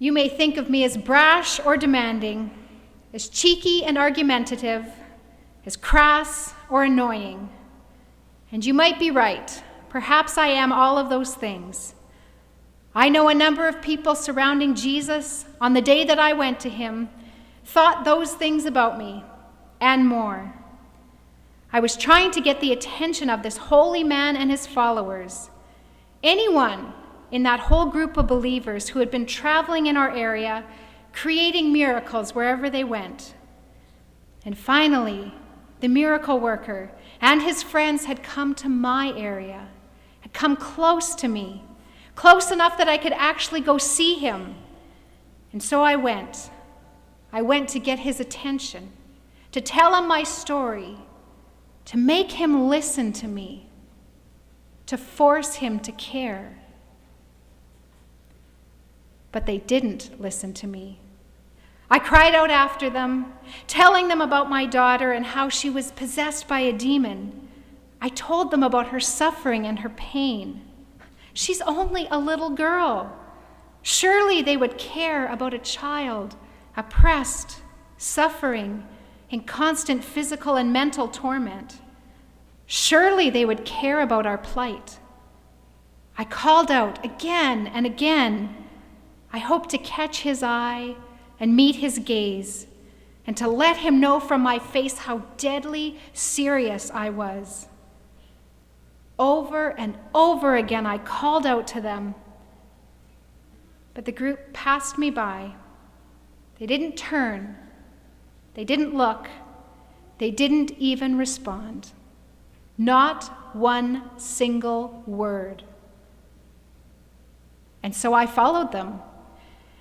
You may think of me as brash or demanding, as cheeky and argumentative, as crass or annoying. And you might be right. Perhaps I am all of those things. I know a number of people surrounding Jesus on the day that I went to him thought those things about me and more. I was trying to get the attention of this holy man and his followers. Anyone in that whole group of believers who had been traveling in our area, creating miracles wherever they went. And finally, the miracle worker and his friends had come to my area, had come close to me, close enough that I could actually go see him. And so I went. I went to get his attention, to tell him my story, to make him listen to me, to force him to care. But they didn't listen to me. I cried out after them, telling them about my daughter and how she was possessed by a demon. I told them about her suffering and her pain. She's only a little girl. Surely they would care about a child oppressed, suffering, in constant physical and mental torment. Surely they would care about our plight. I called out again and again. I hoped to catch his eye and meet his gaze, and to let him know from my face how deadly serious I was. Over and over again I called out to them, but the group passed me by. They didn't turn, they didn't look, they didn't even respond. Not one single word. And so I followed them.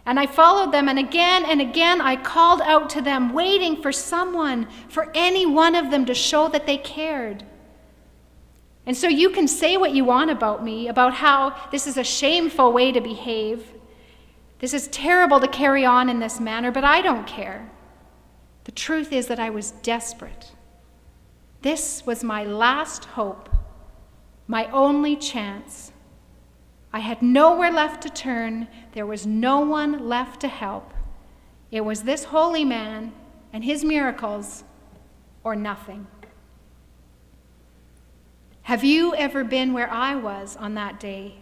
And I followed them, and again I called out to them, waiting for someone, for any one of them to show that they cared. And so you can say what you want about me, about how this is a shameful way to behave. This is terrible to carry on in this manner, but I don't care. The truth is that I was desperate. This was my last hope, my only chance. I had nowhere left to turn. There was no one left to help. It was this holy man and his miracles, or nothing. Have you ever been where I was on that day?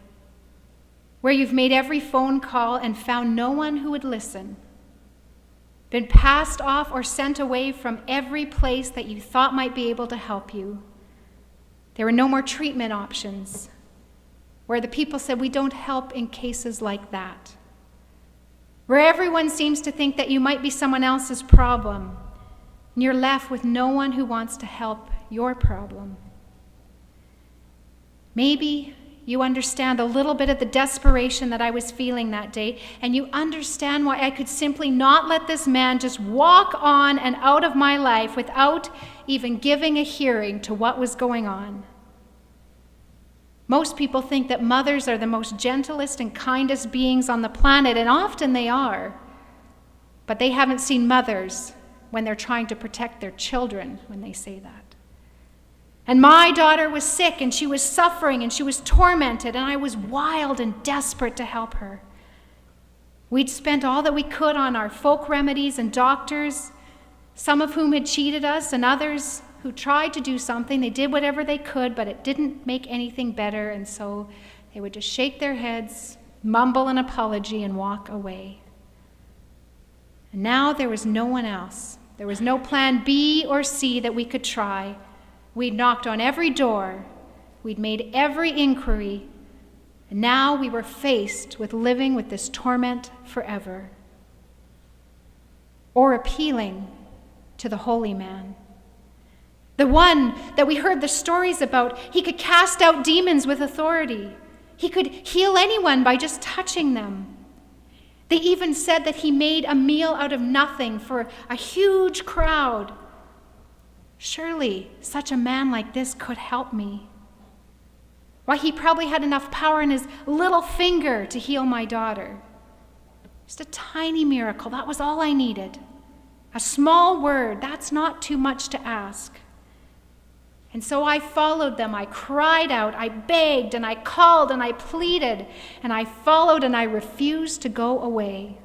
Where you've made every phone call and found no one who would listen? Been passed off or sent away from every place that you thought might be able to help you? There were no more treatment options. Where the people said, we don't help in cases like that. Where everyone seems to think that you might be someone else's problem, and you're left with no one who wants to help your problem. Maybe you understand a little bit of the desperation that I was feeling that day, and you understand why I could simply not let this man just walk on and out of my life without even giving a hearing to what was going on. Most people think that mothers are the most gentlest and kindest beings on the planet, and often they are. But they haven't seen mothers when they're trying to protect their children when they say that. And my daughter was sick, and she was suffering, and she was tormented, and I was wild and desperate to help her. We'd spent all that we could on our folk remedies and doctors, some of whom had cheated us, and others who tried to do something. They did whatever they could, but it didn't make anything better, and so they would just shake their heads, mumble an apology, and walk away. And now there was no one else. There was no plan B or C that we could try. We'd knocked on every door. We'd made every inquiry. And now we were faced with living with this torment forever. Or appealing to the holy man. The one that we heard the stories about. He could cast out demons with authority. He could heal anyone by just touching them. They even said that he made a meal out of nothing for a huge crowd. Surely such a man like this could help me. Why, he probably had enough power in his little finger to heal my daughter. Just a tiny miracle, that was all I needed. A small word, that's not too much to ask. And so I followed them, I cried out, I begged, and I called, and I pleaded, and I followed, and I refused to go away.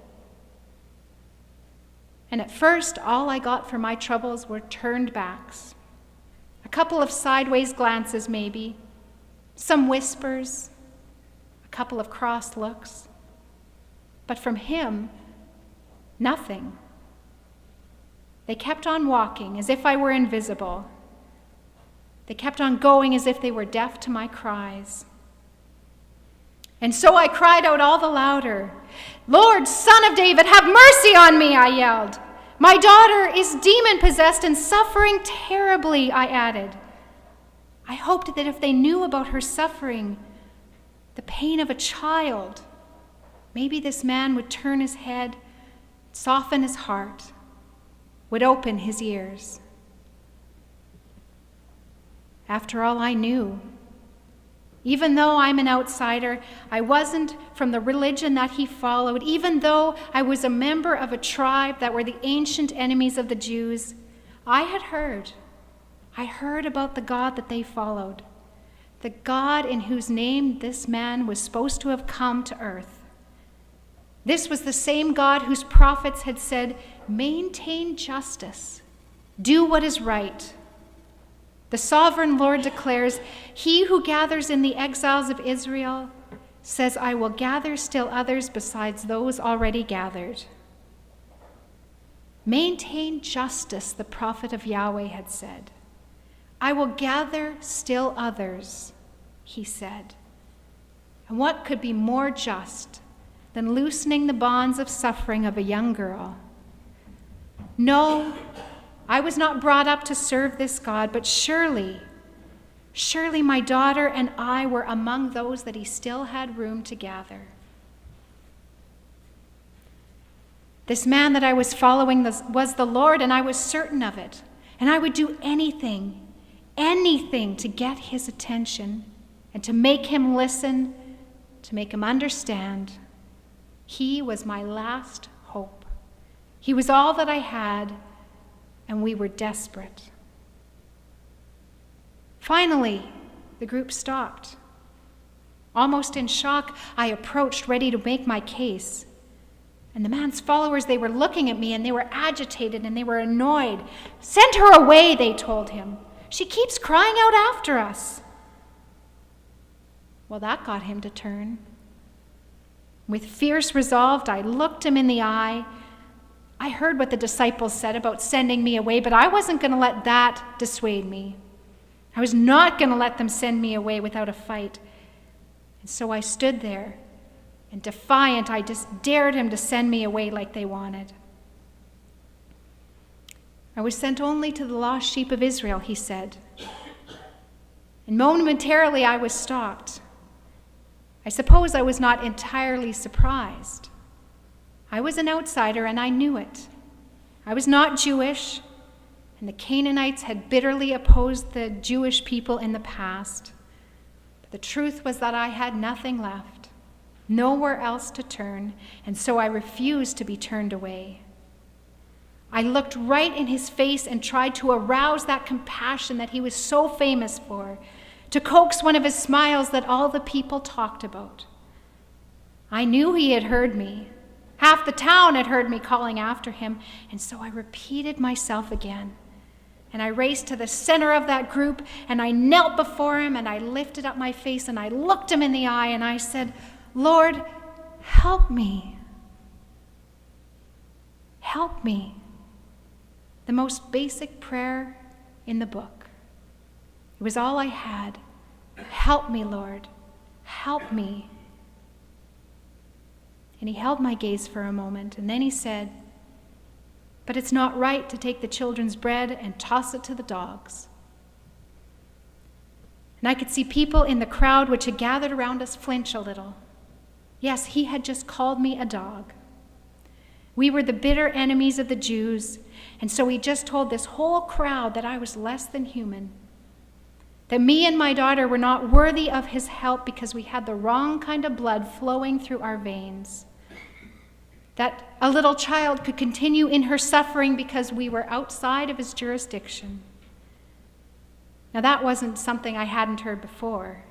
And at first, all I got for my troubles were turned backs. A couple of sideways glances, maybe, some whispers, a couple of cross looks. But from him, nothing. They kept on walking as if I were invisible. They kept on going as if they were deaf to my cries. And so I cried out all the louder, "Lord, Son of David, have mercy on me," I yelled. "My daughter is demon-possessed and suffering terribly," I added. I hoped that if they knew about her suffering, the pain of a child, maybe this man would turn his head, soften his heart, would open his ears. After all, I knew. Even though I'm an outsider, I wasn't from the religion that he followed. Even though I was a member of a tribe that were the ancient enemies of the Jews, I had heard. I heard about the God that they followed, the God in whose name this man was supposed to have come to earth. This was the same God whose prophets had said, "Maintain justice, do what is right." The sovereign Lord declares, "He who gathers in the exiles of Israel says, I will gather still others besides those already gathered." Maintain justice, the prophet of Yahweh had said. I will gather still others, he said. And what could be more just than loosening the bonds of suffering of a young girl? No, I was not brought up to serve this God, but surely my daughter and I were among those that he still had room to gather. This man that I was following was the Lord, and I was certain of it. And I would do anything to get his attention and to make him listen, to make him understand. He was my last hope. He was all that I had, and we were desperate. Finally, the group stopped. Almost in shock, I approached, ready to make my case. And the man's followers, they were looking at me, and they were agitated, and they were annoyed. "Send her away," they told him. "She keeps crying out after us." Well, that got him to turn. With fierce resolve, I looked him in the eye. I heard what the disciples said about sending me away, but I wasn't going to let that dissuade me. I was not going to let them send me away without a fight. And so I stood there, and defiant, I just dared him to send me away like they wanted. "I was sent only to the lost sheep of Israel," he said. And momentarily I was stopped. I suppose I was not entirely surprised. I was an outsider, and I knew it. I was not Jewish, and the Canaanites had bitterly opposed the Jewish people in the past. But the truth was that I had nothing left, nowhere else to turn, and so I refused to be turned away. I looked right in his face and tried to arouse that compassion that he was so famous for, to coax one of his smiles that all the people talked about. I knew he had heard me. Half the town had heard me calling after him, and so I repeated myself again. And I raced to the center of that group, and I knelt before him, and I lifted up my face, and I looked him in the eye, and I said, "Lord, help me. Help me." The most basic prayer in the book. It was all I had. Help me, Lord. Help me. And he held my gaze for a moment, and then he said, "But it's not right to take the children's bread and toss it to the dogs." And I could see people in the crowd which had gathered around us flinch a little. Yes, he had just called me a dog. We were the bitter enemies of the Jews, and so he just told this whole crowd that I was less than human, that me and my daughter were not worthy of his help because we had the wrong kind of blood flowing through our veins, that a little child could continue in her suffering because we were outside of his jurisdiction. Now, that wasn't something I hadn't heard before.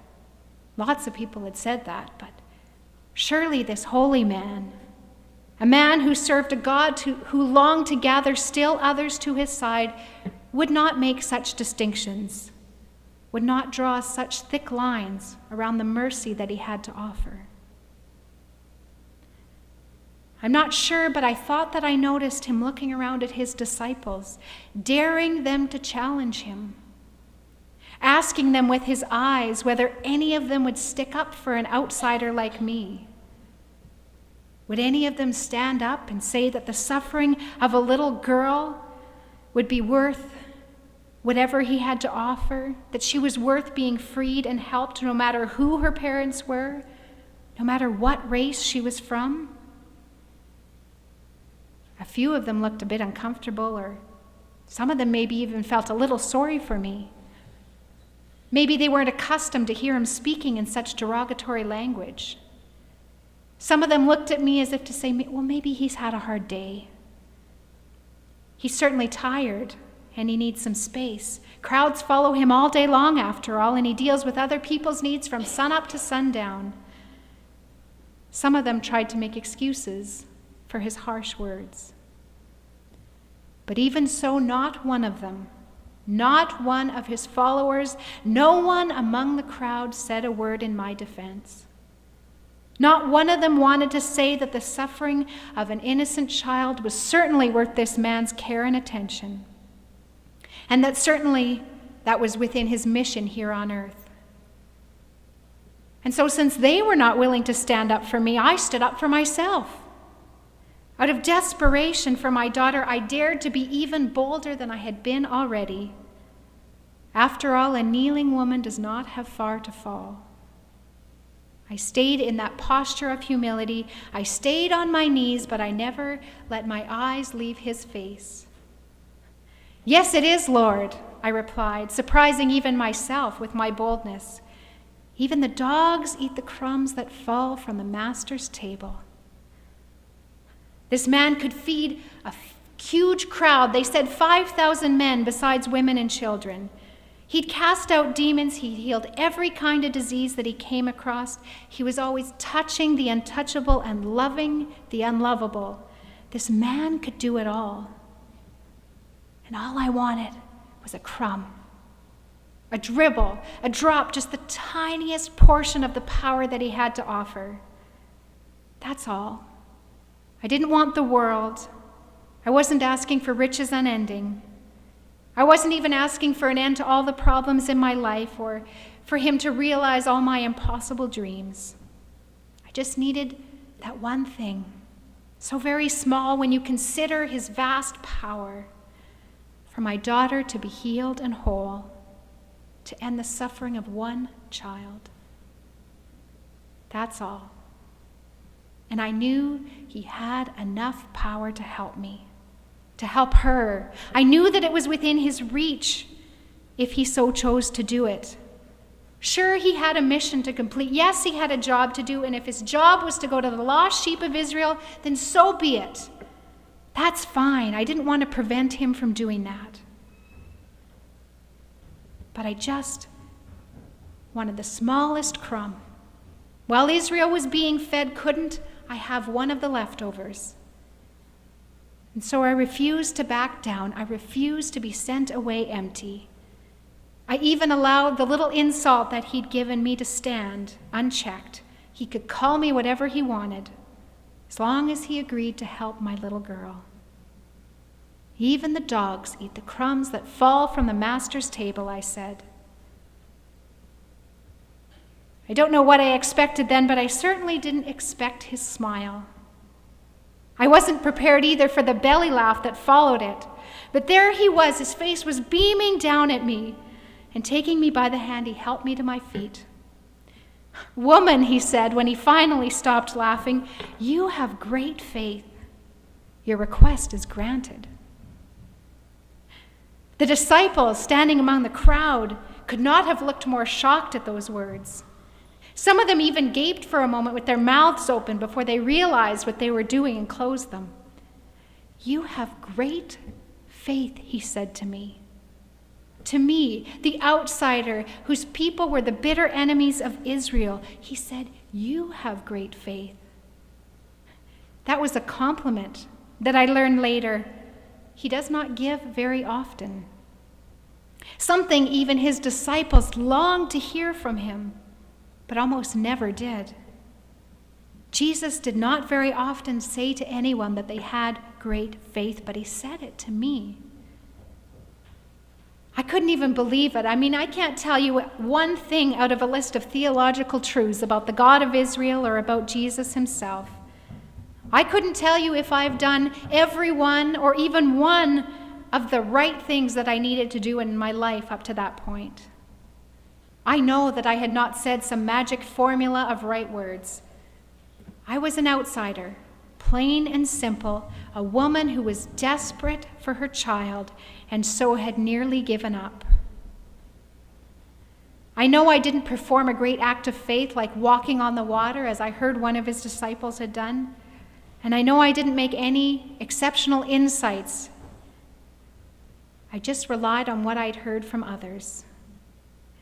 Lots of people had said that, but surely this holy man, A man who served a God who longed to gather still others to his side would not make such distinctions, would not draw such thick lines around the mercy that he had to offer. I'm not sure, but I thought that I noticed him looking around at his disciples, daring them to challenge him, asking them with his eyes whether any of them would stick up for an outsider like me. Would any of them stand up and say that the suffering of a little girl would be worth whatever he had to offer, that she was worth being freed and helped no matter who her parents were, no matter what race she was from? A few of them looked a bit uncomfortable, or some of them maybe even felt a little sorry for me. Maybe they weren't accustomed to hear him speaking in such derogatory language. Some of them looked at me as if to say, well, maybe he's had a hard day. He's certainly tired, and he needs some space. Crowds follow him all day long, after all, and he deals with other people's needs from sunup to sundown. Some of them tried to make excuses for his harsh words. But even so, not one of them, not one of his followers, no one among the crowd said a word in my defense. Not one of them wanted to say that the suffering of an innocent child was certainly worth this man's care and attention, and that certainly that was within his mission here on earth. And so since they were not willing to stand up for me, I stood up for myself. Out of desperation for my daughter, I dared to be even bolder than I had been already. After all, a kneeling woman does not have far to fall. I stayed in that posture of humility. I stayed on my knees, but I never let my eyes leave his face. Yes, it is, Lord, I replied, surprising even myself with my boldness. Even the dogs eat the crumbs that fall from the master's table. This man could feed a huge crowd. They said 5,000 men besides women and children. He'd cast out demons. He healed every kind of disease that he came across. He was always touching the untouchable and loving the unlovable. This man could do it all. And all I wanted was a crumb, a dribble, a drop, just the tiniest portion of the power that he had to offer. That's all. I didn't want the world. I wasn't asking for riches unending. I wasn't even asking for an end to all the problems in my life or for him to realize all my impossible dreams. I just needed that one thing, so very small when you consider his vast power, for my daughter to be healed and whole, to end the suffering of one child. That's all. And I knew he had enough power to help me, to help her. I knew that it was within his reach if he so chose to do it. Sure, he had a mission to complete. Yes, he had a job to do, and if his job was to go to the lost sheep of Israel, then so be it. That's fine. I didn't want to prevent him from doing that. But I just wanted the smallest crumb. While Israel was being fed, couldn't I have one of the leftovers? And so I refused to back down. I refused to be sent away empty. I even allowed the little insult that he'd given me to stand unchecked. He could call me whatever he wanted, as long as he agreed to help my little girl. Even the dogs eat the crumbs that fall from the master's table, I said. I don't know what I expected then, but I certainly didn't expect his smile. I wasn't prepared either for the belly laugh that followed it. But there he was, his face was beaming down at me, and taking me by the hand, he helped me to my feet. "Woman," he said when he finally stopped laughing, "you have great faith. Your request is granted." The disciples standing among the crowd could not have looked more shocked at those words. Some of them even gaped for a moment with their mouths open before they realized what they were doing and closed them. "You have great faith," he said to me. To me, the outsider whose people were the bitter enemies of Israel, he said, "You have great faith." That was a compliment that I learned later he does not give very often. Something even his disciples longed to hear from him, but almost never did. Jesus did not very often say to anyone that they had great faith, but he said it to me. I couldn't even believe it. I can't tell you one thing out of a list of theological truths about the God of Israel or about Jesus himself. I couldn't tell you if I've done every one or even one of the right things that I needed to do in my life up to that point. I know that I had not said some magic formula of right words. I was an outsider, plain and simple, a woman who was desperate for her child and so had nearly given up. I know I didn't perform a great act of faith like walking on the water as I heard one of his disciples had done. And I know I didn't make any exceptional insights. I just relied on what I'd heard from others.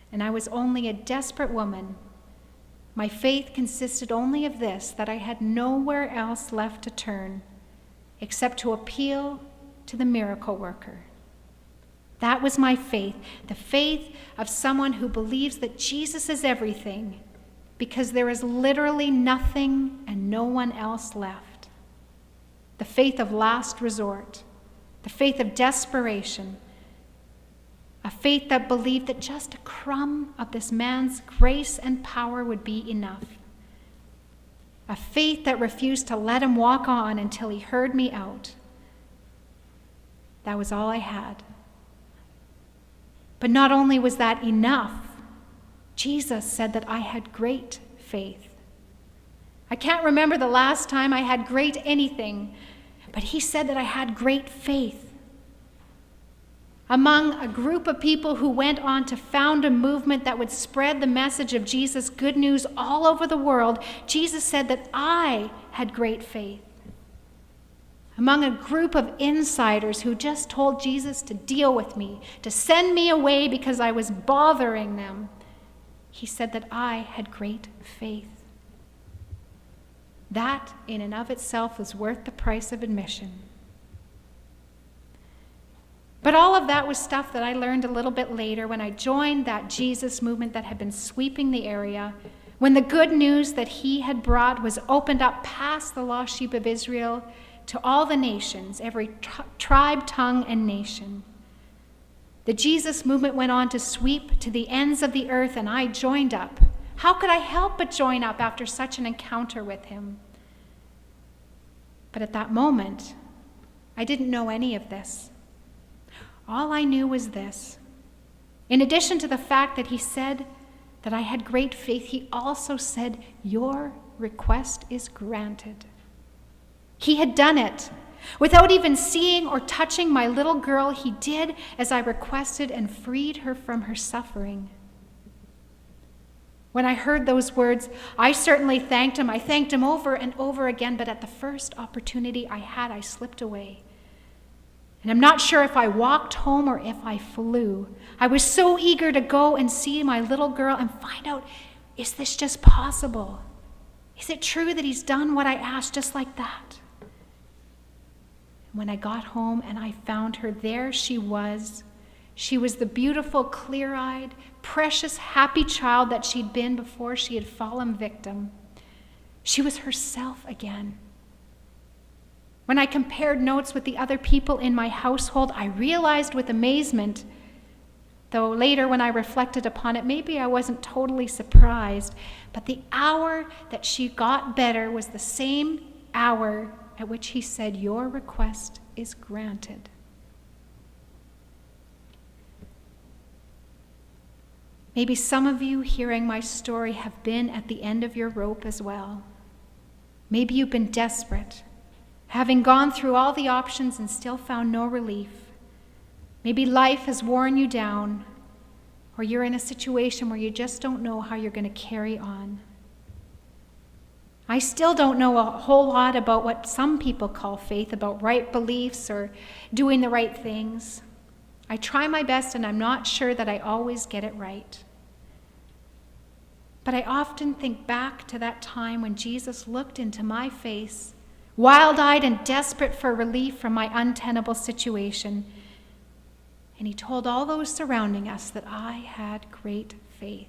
And I was only a desperate woman. My faith consisted only of this, that I had nowhere else left to turn except to appeal to the miracle worker. That was my faith, the faith of someone who believes that Jesus is everything because there is literally nothing and no one else left. The faith of last resort, the faith of desperation, a faith that believed that just a crumb of this man's grace and power would be enough. A faith that refused to let him walk on until he heard me out. That was all I had. But not only was that enough, Jesus said that I had great faith. I can't remember the last time I had great anything, but he said that I had great faith. Among a group of people who went on to found a movement that would spread the message of Jesus' good news all over the world, Jesus said that I had great faith. Among a group of insiders who just told Jesus to deal with me, to send me away because I was bothering them, he said that I had great faith. That, in and of itself, was worth the price of admission. But all of that was stuff that I learned a little bit later when I joined that Jesus movement that had been sweeping the area, when the good news that he had brought was opened up past the lost sheep of Israel to all the nations, every tribe, tongue, and nation. The Jesus movement went on to sweep to the ends of the earth, and I joined up. How could I help but join up after such an encounter with him? But at that moment, I didn't know any of this. All I knew was this. In addition to the fact that he said that I had great faith, he also said, "Your request is granted." He had done it. Without even seeing or touching my little girl, he did as I requested and freed her from her suffering. When I heard those words, I certainly thanked him. I thanked him over and over again, but at the first opportunity I had, I slipped away. And I'm not sure if I walked home or if I flew. I was so eager to go and see my little girl and find out, is this just possible? Is it true that he's done what I asked just like that? When I got home and I found her, there she was. She was the beautiful, clear-eyed, precious, happy child that she'd been before she had fallen victim. She was herself again. When I compared notes with the other people in my household, I realized with amazement, though later when I reflected upon it, maybe I wasn't totally surprised, but the hour that she got better was the same hour at which he said, "Your request is granted." Maybe some of you hearing my story have been at the end of your rope as well. Maybe you've been desperate, having gone through all the options and still found no relief. Maybe life has worn you down, or you're in a situation where you just don't know how you're going to carry on. I still don't know a whole lot about what some people call faith, about right beliefs or doing the right things. I try my best, and I'm not sure that I always get it right. But I often think back to that time when Jesus looked into my face wild-eyed and desperate for relief from my untenable situation. And he told all those surrounding us that I had great faith.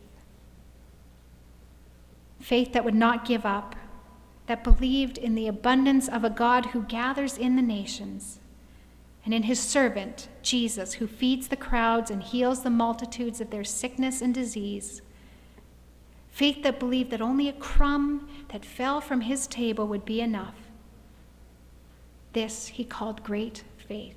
Faith that would not give up, that believed in the abundance of a God who gathers in the nations, and in his servant, Jesus, who feeds the crowds and heals the multitudes of their sickness and disease. Faith that believed that only a crumb that fell from his table would be enough. This he called great faith.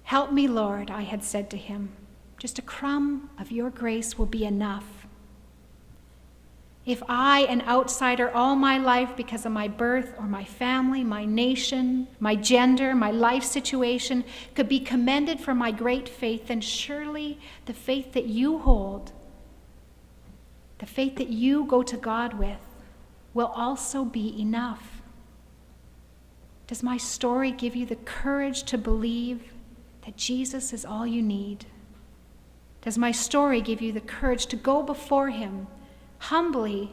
Help me, Lord, I had said to him. Just a crumb of your grace will be enough. If I, an outsider all my life because of my birth or my family, my nation, my gender, my life situation, could be commended for my great faith, then surely the faith that you hold, the faith that you go to God with, will also be enough. Does my story give you the courage to believe that Jesus is all you need? Does my story give you the courage to go before him humbly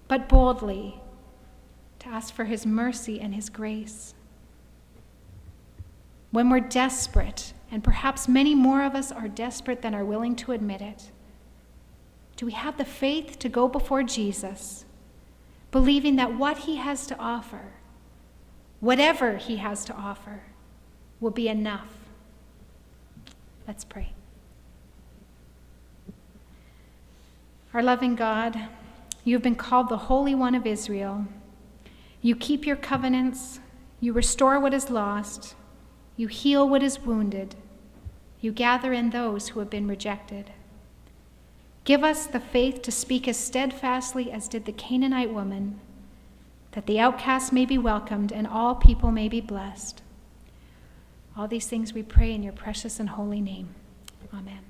but boldly, to ask for his mercy and his grace? When we're desperate, and perhaps many more of us are desperate than are willing to admit it, do we have the faith to go before Jesus, believing that what he has to offer, whatever he has to offer, will be enough? Let's pray. Our loving God, you have been called the Holy One of Israel. You keep your covenants. You restore what is lost. You heal what is wounded. You gather in those who have been rejected. Give us the faith to speak as steadfastly as did the Canaanite woman, that the outcast may be welcomed and all people may be blessed. All these things we pray in your precious and holy name. Amen.